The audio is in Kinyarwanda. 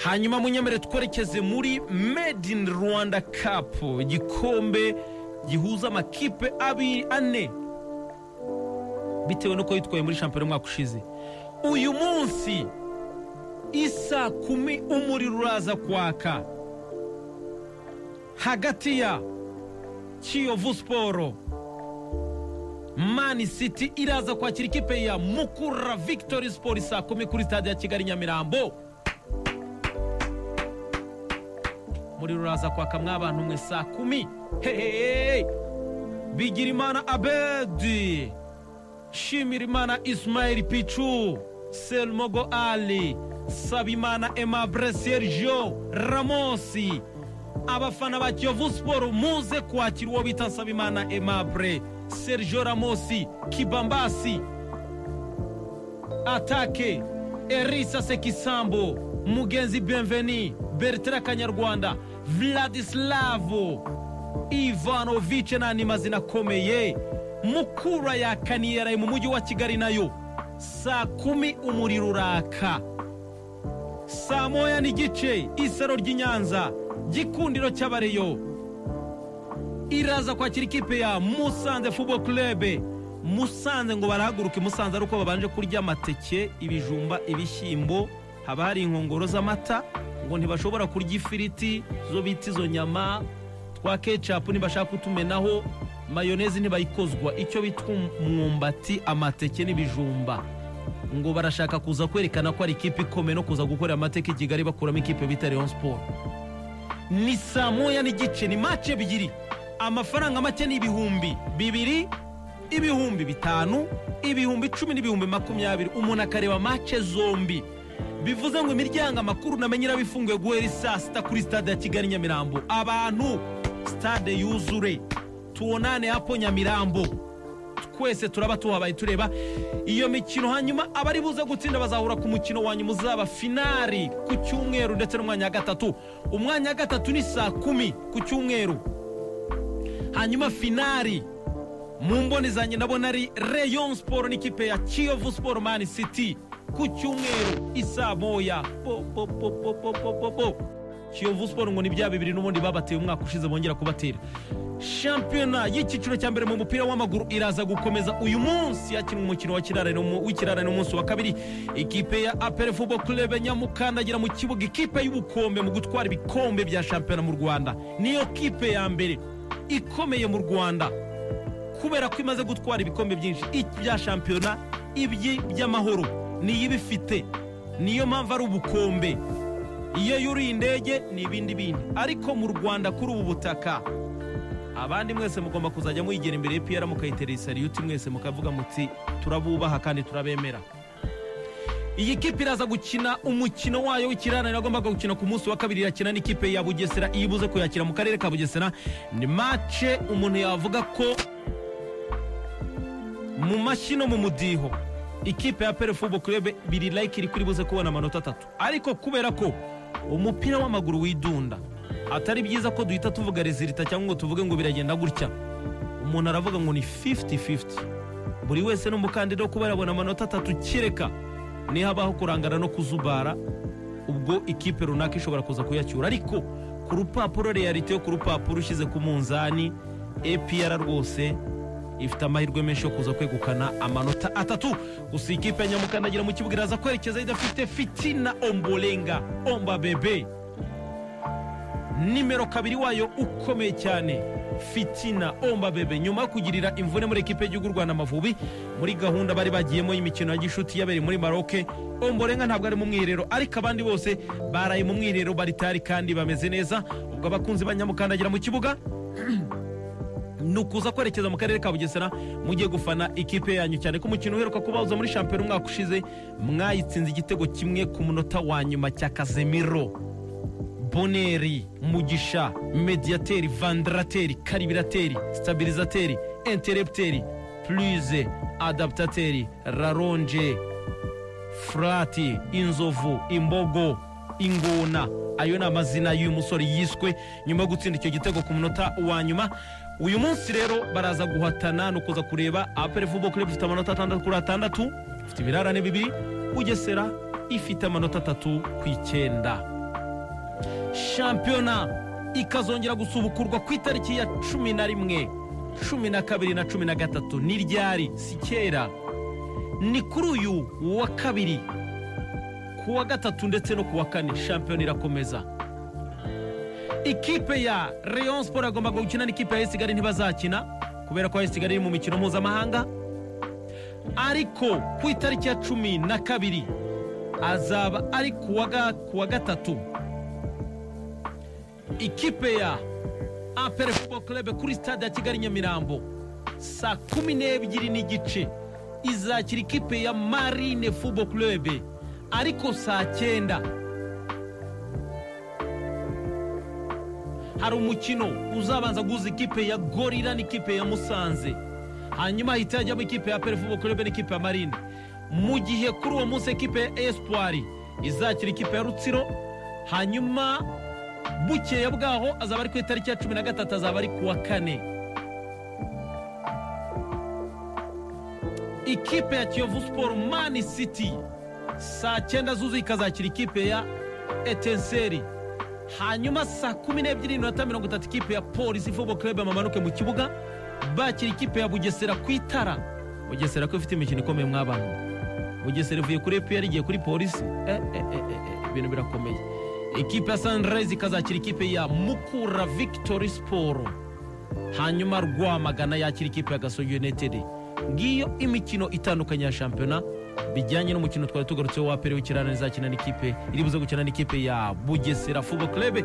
hanyuma munyemere twerekeze muri Made in Rwanda Cup, igikombe gihuza amakipe ane bitewe nuko yitwaye muri shampiyona mwaka ushize. Uyu munsi isa 10 umuriro uraza kwaka hagati ya Kiyovu Sport, Man City iraza kwakira ikipe ya Mukura Victory Sport saa 10 kuri stade ya Kigali Nyamirambo. Muri ruraza kwaka mw'abantu mwe saa 10. Hey, Bigirimana Abedi, Shimirimana Ismail Pichu, Selmogo Ali, Sabimana Emabre Sergio Ramosi. Abafana ba Kiyovu Sport muze kwakira uwo bita Sabimana Emabre Sergio Ramosi Kibambasi. Atake Erisa Sekisambo, Mugenzi Bienveni, Bertrand Kanyarwanda, Vladislavo Ivanovic nani mazina komeye. Mukura ya Kaniyera mu mujyi wa Kigali nayo saa 10 umuriro uraka. Saa moya n'igice Isaro ry'Inyanza, Gikundiro cy'Abareyo iraza kwakira ikipe ya Musanze Football Club. Musanze ngo barahaguruke Musanze aruko babanje kurya amateke, ibijumba, ibishyimbo, haba hari inkongoro z'amata, ngo ntibashobora kurya ifiriti zo biti zo nyama twa ketchup, ntibashaka kutumenaho mayonezi, ntibayikozwa icyo bitwa umwumbati, amateke n'ibijumba. Ngo barashaka kuza kwerekana ko ari ikipe ikomeye no kuza gukorera amateke Kigali bakuramo ikipe bita Rayon Sport. Ni saa moya n'igice, ni match ebyiri. Amafaranga make ni ibihumbi 2, ibihumbi 5, ibihumbi 10 n'ibihumbi 20. Umuntu akareba match zombi. Bivuze ngo imiryango amakuru namenyira bifunguye guhera saa 6 kuri stade ya Kigali Nyamirambo. Abantu stade yuzure, tuonane hapo Nyamirambo, twese turaba tuhabaye tureba iyo mikino. Hanyuma abari buze gutsinda bazahura ku mukino wa nyuma uzaba finali ku cyumweru ndetse n'umwanya wa gatatu. Umwanya wa gatatu ni saa 10 ku cyumweru, hanyuma finali mu mboni zanjye ndabona ari Rayon Sport n'ikipe ya Kiyovu Sport Man City ku cyumweru isaa moya. Kiyovu Sport ngo ni bya 2 n'ubundi babateye umwaka ushize bongera kubatera. Shampiyona y'ikiciro cya mbere mu mupira w'amaguru iraza gukomeza uyu munsi, yakina umukino wa kirarane n'umunsi wa kabiri. Ikipe ya APR Football Club Nyamukandagira mu kibuga ikipe y'ubukombe mu gutwara ibikombe bya shampiyona mu Rwanda. Niyo kipe ya mbere ikomeye mu Rwanda kubera ko imaze gutwara ibikombe byinshi bya shampiyona, by'amahoro niyo ibifite, niyo mpamvu ari ubukombe. Iyo yuri indege ni ibindi, ariko mu Rwanda kuri ubu butaka abandi mwese mugomba kuzajya muyigera imbere y'PR mukayitera salute, mwese mukavuga muti turabubaha kandi turabemera. Iyi kipe iraza gukina umukino wayo w'ikirana, iragomba gukina ku munsi wa kabiri, yakina n'ikipe ya Bugesera ibuze ko yakira mu karere ka Bugesera. Ni match umuntu yavuga ko mu mashino mu mudiho ikipe ya APR Football Club biri like iri kuri buze kubona amanota 3, ariko kubera ko umupira w'amaguru widunda atari byiza ko duhita tuvuga resulta cyangwa ngo tuvuge ngo biragenda gutya. Umuntu aravuga ngo ni 50-50, buri wese n'umukandida kuba yarabona amanota 3, kireka ni habaho kurangana no kuzubara, ubwo ikipe runaka ishobora kuza kuyacyura. Ariko ku rupapuro reality yo ku rupapuro ushize ku munzani, APR rwose ifite amahirwe menshi yo kuza kwegukana amanota 3. Gusa ikipe Nyamukandagira mu kibuga iraza kwerekeza idafite Fitina Ombolenga Omba Bebe, nimero 2 wayo ukomeye cyane Fitina Omba Bebe, nyuma yo kugirira imvune muri ekipe y'u Rwanda Amavubi muri gahunda bari bagiyemo y'imikino ya gishuti yabereye muri Maroc. Ombolenga ntabwo ari mu mwiherero, ariko abandi bose baraye mu mwiherero baritari kandi bameze neza. Ubwo abakunzi ba Nyamukandagira mu kibuga nukuza kwerekeza mu karere ka Bugesera mugiye gufana ikipe yanyu, cyane ko umukino uheruka kubahuza muri shampiyona umwaka ushize mwayitsinze igitego kimwe ku munota wa nyuma cya Casemiro. Boneri, Mugisha, Mediateri, Vandrateri, Karibirateri, Stabilizateri, Interrupteri, Pluze, Adaptateri, Raronje, Frati, Inzovu, Imbogo, Ingona. Ayo ni amazina y'uyu musore yiswe nyuma yo gutsinda icyo gitego ku munota wa nyuma. Uyu munsi rero baraza guhatana no kuza kureba APR Football Club ifite amanota 6 ifite ibirarane 2, Bugesera ifite amanota 3 ku 9. shampiyona ikazongera gusubukurwa ku itariki ya 11, 12 na 13. Ni ryari? Si kera, ni kuri uyu wa kabiri, ku wa gatatu ndetse no ku wa kane shampiyona irakomeza. Ikipe ya Rayon Sport agomba gukina n'ikipe ya AS Kigali, ntibazakina kubera ko AS Kigali iri mu mikino mpuzamahanga. Ariko ku itariki ya 12 azaba ari ku wa gatatu, ikipe ya APR Football Club kuri stade ya Kigali Nyamirambo saa 12:30 izakira ikipe ya Marine Football Club, ariko saa 9 hari umukino uzabanza guhuza ikipe ya Gorilla n'ikipe ya Musanze, hanyuma hitajyamo ikipe ya APR Football Club n'ikipe ya Marine. Mu gihe kuri uwo munsi ikipe ya Espoir izakira ikipe ya Rutsiro, hanyuma bukeye bwaho azaba ari ku itariki ya 13, azaba ari ku wa kane. Ikipe ya Kiyovu Sport Man City saa 9 zuzuye ikazakira ikipe ya Etincelle, hanyuma saa 12:30 ikipe ya Police Football Club amamanuke mu kibuga bakira ikipe ya Bugesera ku itara. Bugesera ko ifite imikino ikomeye mw'abantu. Bugesera ivuye kuri EPR igiye kuri Police, ibintu birakomeye. Ikipe ya Sunrise ikazakira ikipe ya Mukura Victory Sport, hanyuma Rwamagana yakira ikipe ya Gasogi United. Ngiyo imikino itandukanye ya shampiyona bijyanye n'umukino twari tugarutseho wa APR w'ikirana izakina n'ikipe iri buze gukina n'ikipe ya Bugesera Football Club.